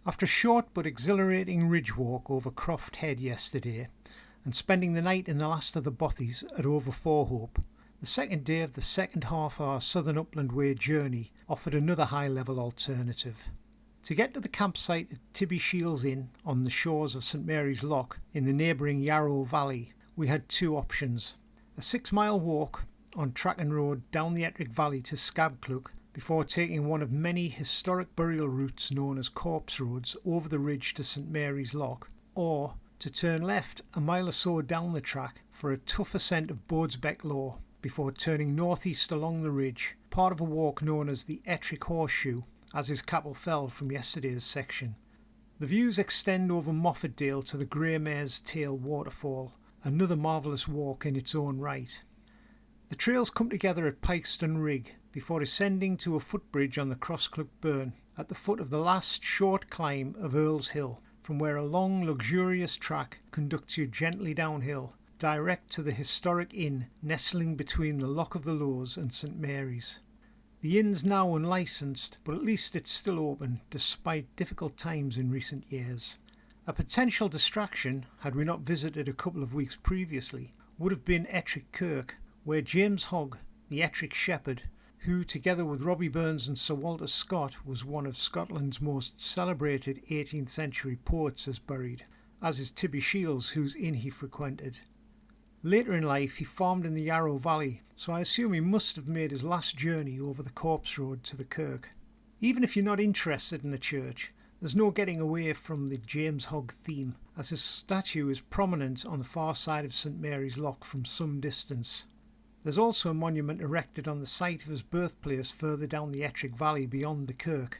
After a short but exhilarating ridge walk over Croft Head yesterday and spending the night in the last of the bothies at Over Phawhope, the second day of the second half of our Southern Upland Way journey offered another high-level alternative. To get to the campsite at Tibbie Shiels Inn on the shores of St Mary's Loch in the neighbouring Yarrow Valley, we had two options. A 6-mile walk on track and road down the Ettrick Valley to Scabcleuch before taking one of many historic burial routes known as corpse roads over the ridge to St Mary's Loch, or to turn left a mile or so down the track for a tough ascent of Bodesbeck Law before turning northeast along the ridge, part of a walk known as the Ettrick Horseshoe, as is Capel Fell from yesterday's section. The views extend over Moffatdale to the Grey Mare's Tail waterfall, another marvellous walk in its own right. The trails come together at Pikeston Rig before ascending to a footbridge on the Crosscleuch Burn at the foot of the last short climb of Earl's Hill, from where a long luxurious track conducts you gently downhill, direct to the historic inn nestling between the Loch of the Lowes and St Mary's. The inn's now unlicensed, but at least it's still open despite difficult times in recent years. A potential distraction, had we not visited a couple of weeks previously, would have been Ettrick Kirk, where James Hogg, the Ettrick shepherd, who together with Robbie Burns and Sir Walter Scott was one of Scotland's most celebrated 18th century poets, is buried, as is Tibbie Shiels, whose inn he frequented. Later in life he farmed in the Yarrow Valley, so I assume he must have made his last journey over the corpse road to the kirk. Even if you're not interested in the church, there's no getting away from the James Hogg theme, as his statue is prominent on the far side of St Mary's Loch from some distance. There's also a monument erected on the site of his birthplace further down the Ettrick Valley beyond the kirk.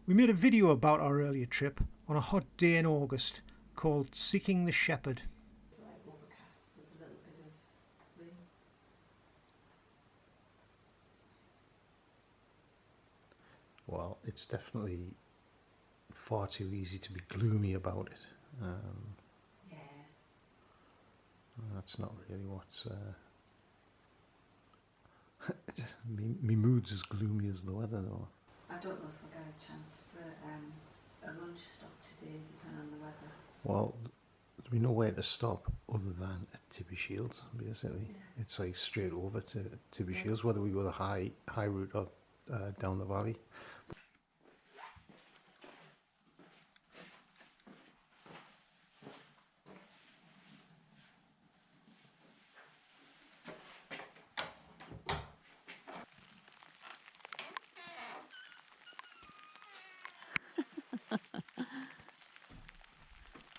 We made a video about our earlier trip on a hot day in August called Seeking the Shepherd. Well, it's definitely far too easy to be gloomy about it. Yeah. That's not really what's... me mood's as gloomy as the weather, though. I don't know if I'll get a chance for a lunch stop today, depending on the weather. Well, we know where to stop other than at Tibbie Shiels, basically. Yeah. It's like straight over to Tibbie Shiels, whether we go the high route or down the valley.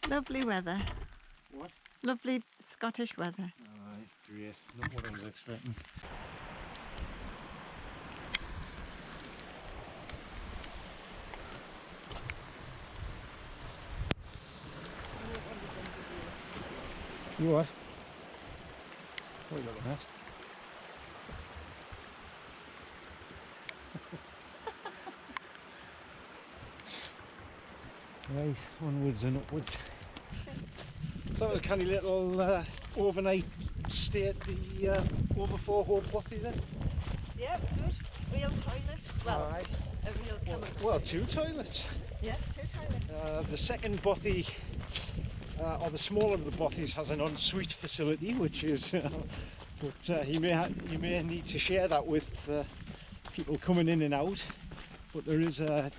Lovely weather. What? Lovely Scottish weather. Aye, great. Not what I was expecting. You what? What are you looking at? Right, onwards and upwards. So that was a canny little overnight stay at the Over Phawhope bothy then? Yeah, it was good. Real toilet. Well, Aye. a real chemical Well, toilet. 2 toilets. Yes, 2 toilets. The second bothy, or the smaller of the bothies, has an ensuite facility, which is, but you may need to share that with people coming in and out. But there is an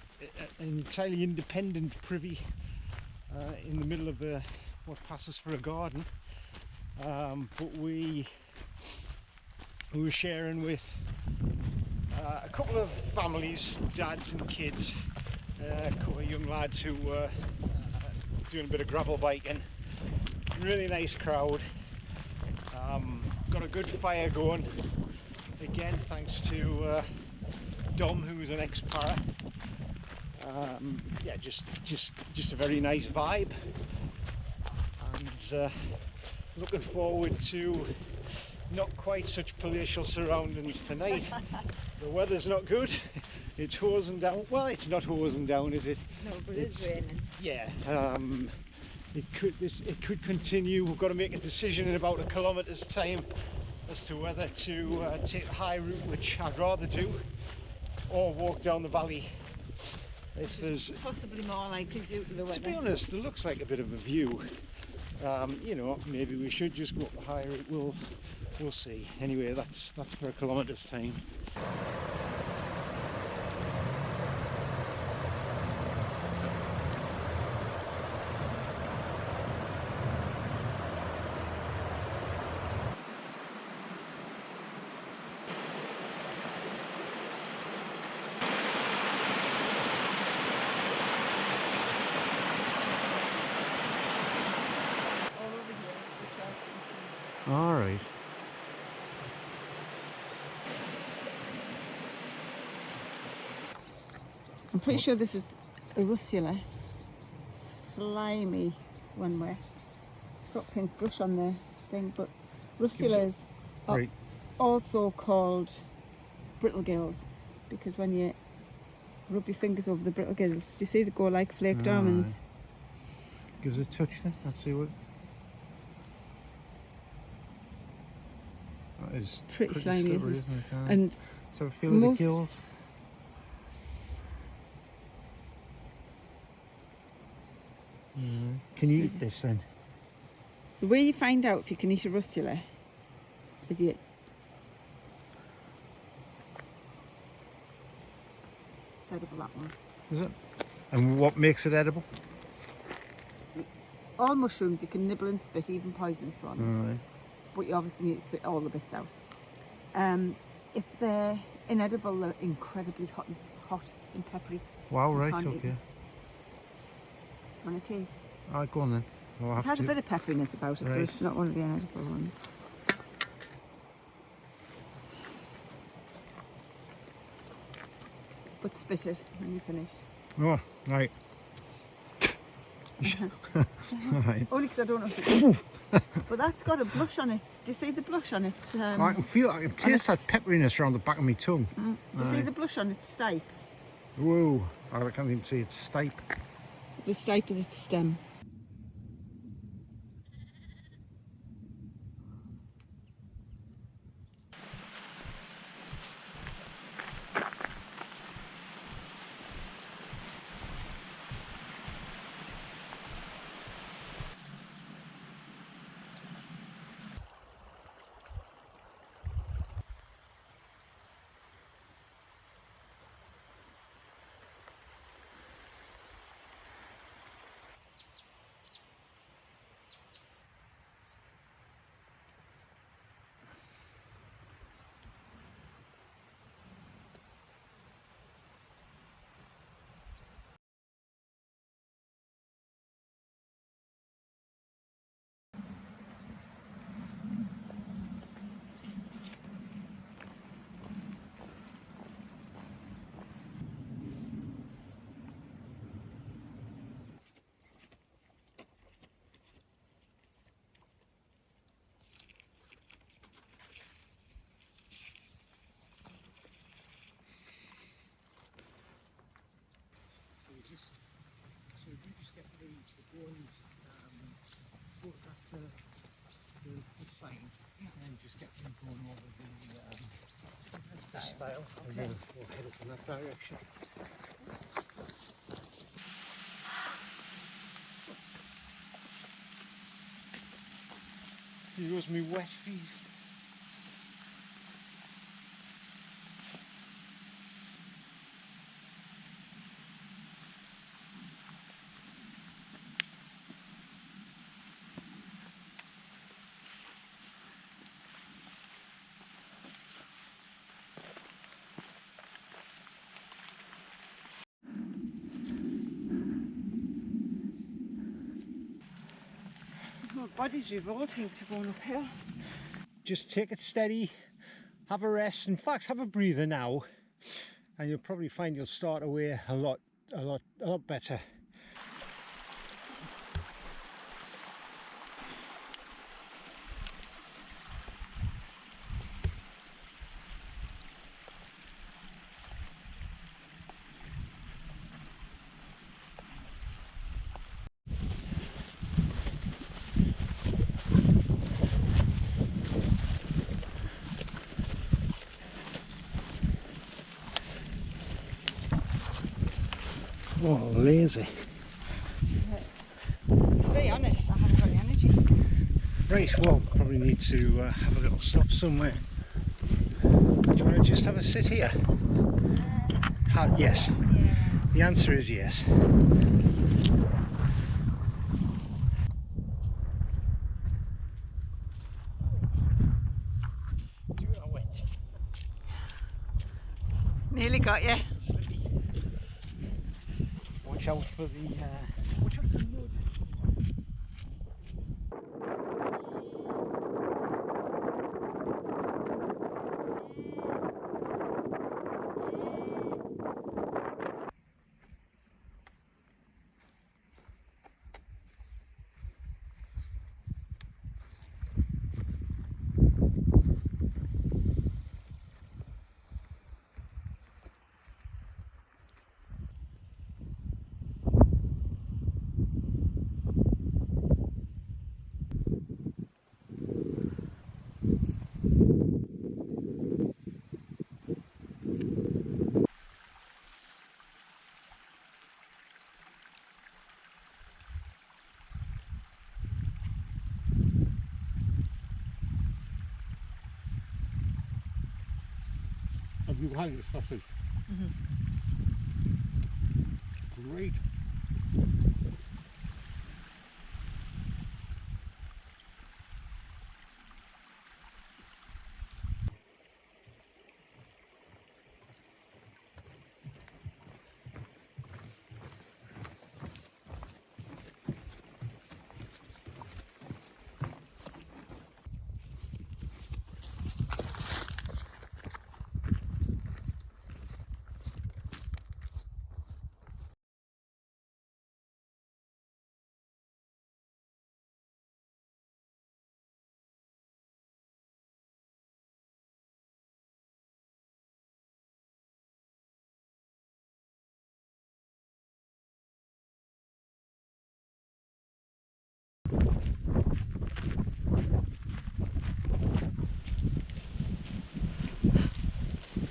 entirely independent privy in the middle of what passes for a garden. But we were sharing with a couple of families, dads and kids, a couple of young lads who were doing a bit of gravel biking. Really nice crowd. Got a good fire going. Again, thanks to Dom, who's an ex-para. Yeah, just a very nice vibe, and looking forward to not quite such palatial surroundings tonight. The weather's not good. It's hosing down. Well, it's not hosing down, is it? No, but it's raining. Yeah. It could continue. We've got to make a decision in about a kilometre's time as to whether to take the high route, which I'd rather do, or walk down the valley. If there's, Possibly more likely due to the weather. to be honest, it looks like a bit of a view. You know, maybe we should just go up the high route. We'll see. Anyway, that's for a kilometre's time. All over here, which I can see. All right. I'm pretty sure this is a russula. Slimy when wet. It's got pink brush on the thing, but russulas are Right. also called brittle gills because when you rub your fingers over the brittle gills, do you see they go like flaked almonds? Gives it a touch then. Let's see what. That is Pretty slimy, slippery, isn't it? Yeah. And So feel of the most- gills. Can you eat this then? the way you find out if you can eat a russula is you it's edible, that one. Is it? And what makes it edible? All mushrooms you can nibble and spit, even poisonous ones. Alright. But you obviously need to spit all the bits out. If they're inedible, they're incredibly hot and peppery. Wow, You right, can't eat okay. them. Do you want to taste? Alright, go on then. I'll It have has to. a bit of pepperiness about it, but Right. it's not one of the inedible ones. But spit it when you finish. Oh, right. Alright. Only because I don't know if it's... But that's got a blush on it. Do you see the blush on it? I can feel, I can taste that pepperiness around the back of my tongue. Do you see the blush on its stipe? Whoa, I can't even see its stipe. The stipe is its stem. So if you just get the bones, photograph the sign, and just get them going over the style, and then we'll head up in that direction. Here goes me wet feet. My body's revolting to going uphill. Just take it steady, have a rest. In fact, have a breather now, and you'll probably find you'll start away a lot better. Oh, lazy. To be honest, I haven't got any energy. Right, well, probably need to have a little stop somewhere. Do you want to just have a sit here? Yes. Yeah. The answer is yes. Nearly got you. Watch out for the watch out for the mud. Have you had your sausage? Great.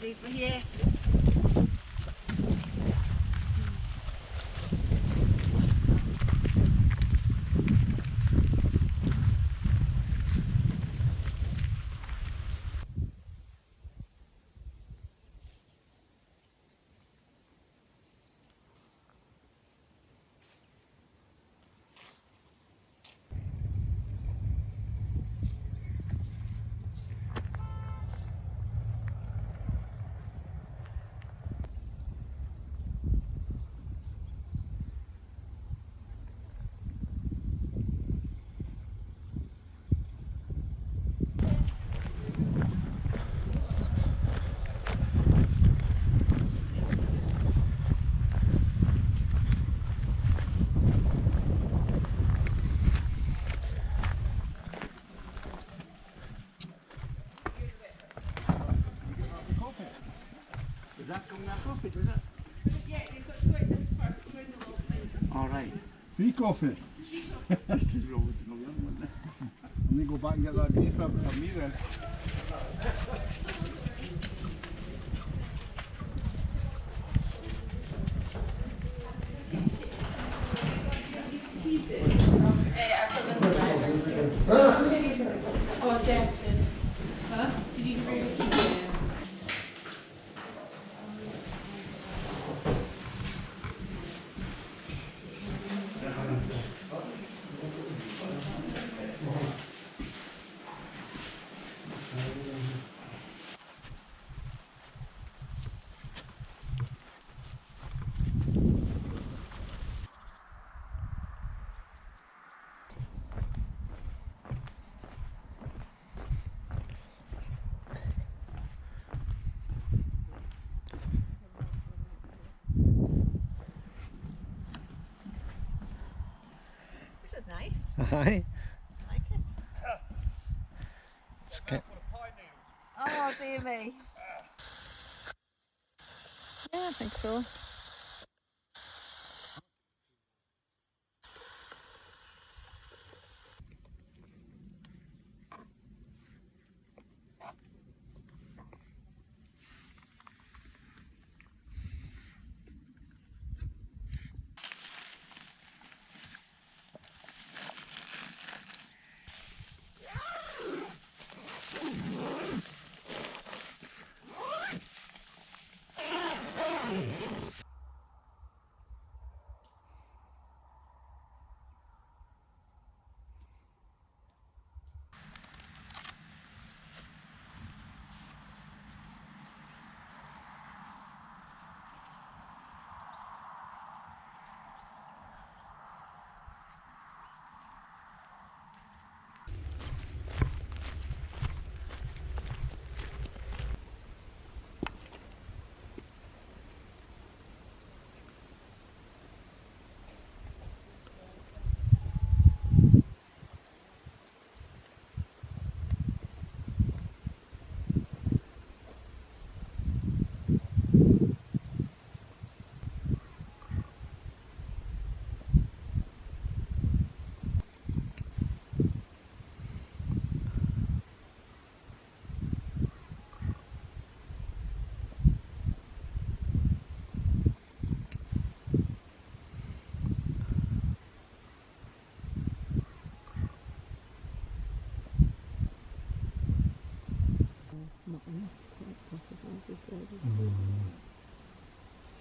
These were here. Is that coming out coffee, is it? Yeah, you've got to go in this first, we're in the Loch. Alright. Free coffee. This is wrong with the young one. Let me go back and get that beef up for me then. Oh, Justin. Huh? Did you bring it? This is nice. Aye. I like it. It's get, Oh, dear me. Yeah, I think so.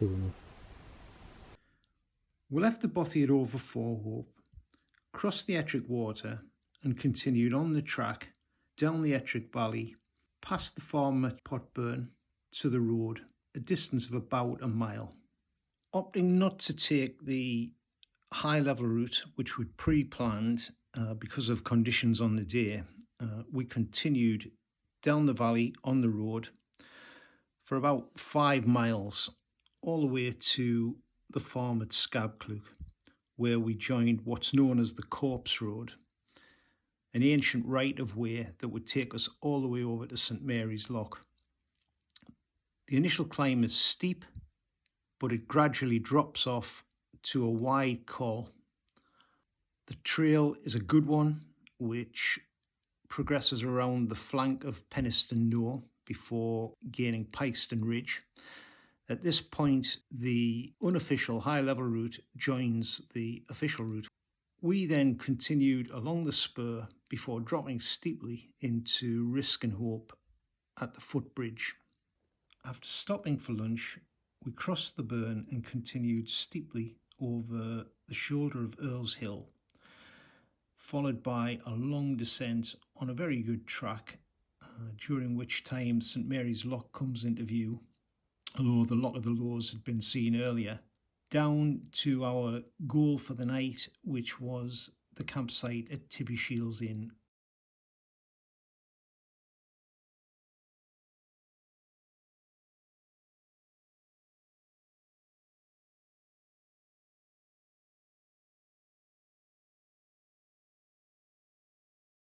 We left the bothy at Over Phawhope, crossed the Ettrick water and continued on the track down the Ettrick Valley, past the farm at Moffatdale to the road, a distance of about a mile. Opting not to take the high level route which we'd pre-planned because of conditions on the day, we continued down the valley on the road for about 5 miles all the way to the farm at Scabcleuch, where we joined what's known as the Corpse Road, an ancient right of way that would take us all the way over to St Mary's Loch. The initial climb is steep, but it gradually drops off to a wide col. The trail is a good one, which progresses around the flank of Penistone Knowe before gaining Pikeston Ridge. At this point, the unofficial high-level route joins the official route. We then continued along the spur before dropping steeply into Risk and Hope at the footbridge. After stopping for lunch, we crossed the burn and continued steeply over the shoulder of Earl's Hill, followed by a long descent on a very good track, during which time St Mary's Loch comes into view, although the Loch of the Lowes had been seen earlier, down to our goal for the night, which was the campsite at Tibbie Shiels Inn